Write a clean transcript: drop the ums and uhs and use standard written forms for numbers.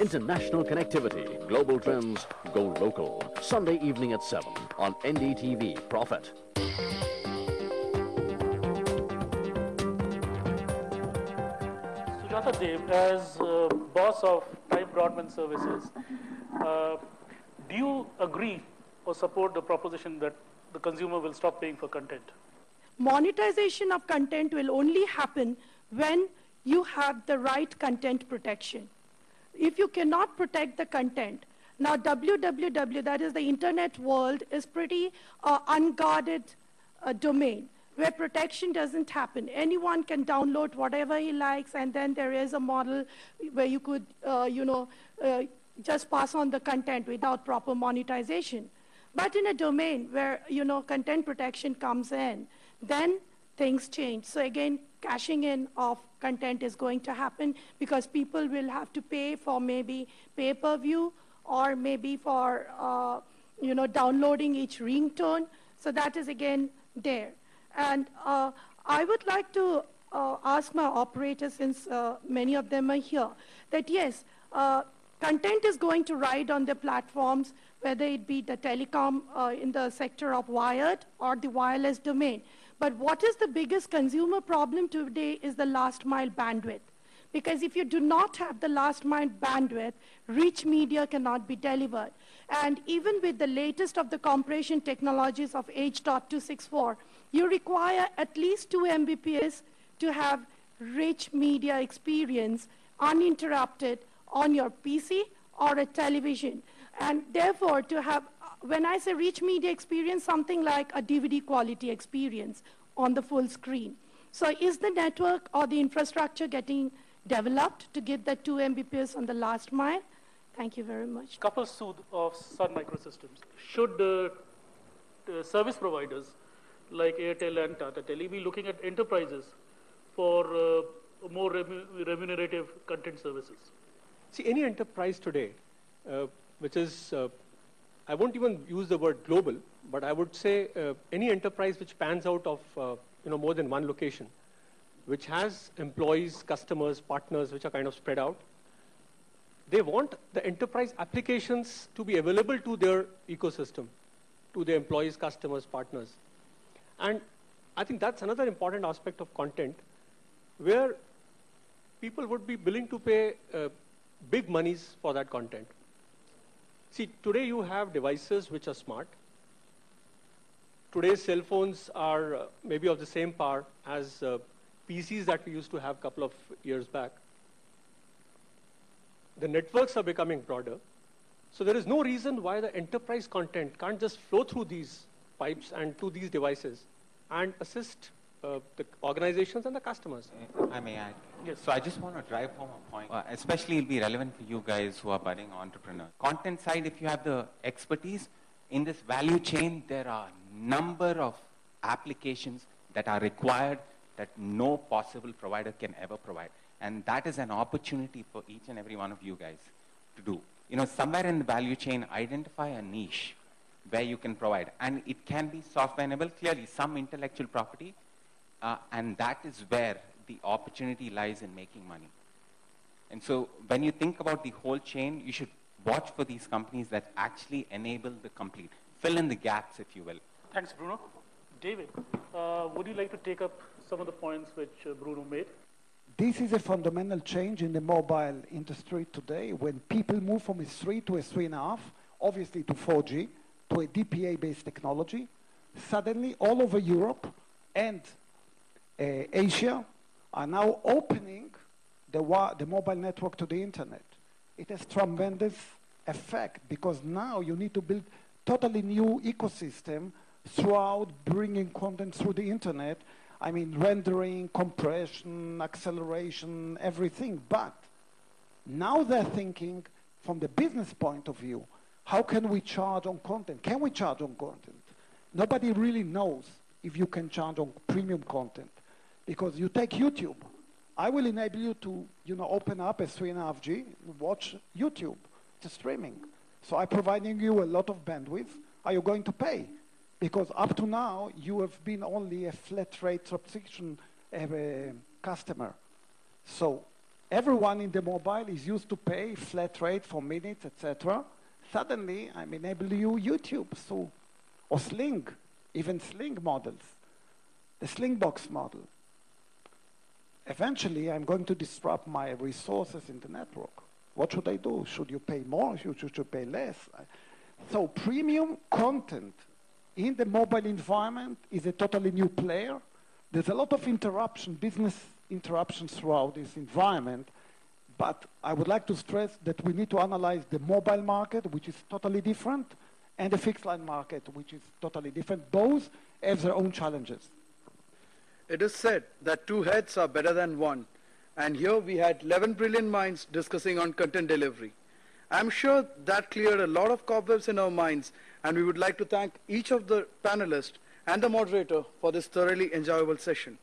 International connectivity, global trends, go local. Sunday evening at 7 on NDTV Profit. Sujata Dev, as boss of Time Broadband Services, do you agree or support the proposition that the consumer will stop paying for content? Monetization of content will only happen when you have the right content protection. If you cannot protect the content, now www, that is the internet world, is pretty unguarded domain where protection doesn't happen. Anyone can download whatever he likes, and then there is a model where you could, just pass on the content without proper monetization. But in a domain where, content protection comes in, then things change. So again, cashing in of content is going to happen because people will have to pay for maybe pay-per-view or maybe for, downloading each ringtone. So that is again there. And I would like to ask my operators, since many of them are here, that yes, content is going to ride on the platforms, whether it be the telecom in the sector of wired or the wireless domain. But what is the biggest consumer problem today is the last mile bandwidth. Because if you do not have the last mile bandwidth, rich media cannot be delivered. And even with the latest of the compression technologies of H.264, you require at least 2 Mbps to have rich media experience uninterrupted on your PC or a television. And therefore, to have, when I say rich media experience, something like a DVD quality experience on the full screen. So is the network or the infrastructure getting developed to give that 2 Mbps on the last mile? Thank you very much. Couple Sood of Sun Microsystems. Should service providers like Airtel and Tata Tele be looking at enterprises for more remunerative content services? See, any enterprise today, which is, I won't even use the word global, but I would say any enterprise which pans out of more than one location, which has employees, customers, partners, which are kind of spread out, they want the enterprise applications to be available to their ecosystem, to their employees, customers, partners. And I think that's another important aspect of content, where people would be willing to pay big monies for that content. See, today you have devices which are smart. Today's cell phones are maybe of the same power as PCs that we used to have a couple of years back. The networks are becoming broader. So there is no reason why the enterprise content can't just flow through these pipes and to these devices and assist the organizations and the customers. I may add. Yes. So I just want to drive home a point. Especially it'll be relevant for you guys who are budding entrepreneurs. Content side, if you have the expertise in this value chain, there are a number of applications that are required that no possible provider can ever provide. And that is an opportunity for each and every one of you guys to do. Somewhere in the value chain, identify a niche where you can provide. And it can be software-enabled, clearly some intellectual property, and that is where the opportunity lies in making money. And so when you think about the whole chain, you should watch for these companies that actually enable the complete, fill in the gaps, if you will. Thanks, Bruno. David, would you like to take up some of the points which Bruno made? This is a fundamental change in the mobile industry today when people move from a 3 to a 3.5, obviously to 4G, to a DPA-based technology. Suddenly, all over Europe and Asia are now opening the mobile network to the internet. It has tremendous effect because now you need to build totally new ecosystem throughout bringing content through the internet. I mean, rendering, compression, acceleration, everything. But now they're thinking from the business point of view, how can we charge on content? Can we charge on content? Nobody really knows if you can charge on premium content. Because you take YouTube. I will enable you to open up a 3.5G, watch YouTube. It's streaming. So I'm providing you a lot of bandwidth. Are you going to pay? Because up to now, you have been only a flat rate subscription customer. So everyone in the mobile is used to pay flat rate for minutes, etc. Suddenly, I'm enabling you YouTube, so, or Sling, even Sling models, the Slingbox model. Eventually, I'm going to disrupt my resources in the network. What should I do? Should you pay more? Should you pay less? So premium content in the mobile environment is a totally new player. There's a lot of interruption, business interruptions throughout this environment, but I would like to stress that we need to analyze the mobile market, which is totally different, and the fixed line market, which is totally different. Both have their own challenges. It is said that two heads are better than one, and here we had 11 brilliant minds discussing on content delivery. I'm sure that cleared a lot of cobwebs in our minds, and we would like to thank each of the panelists and the moderator for this thoroughly enjoyable session.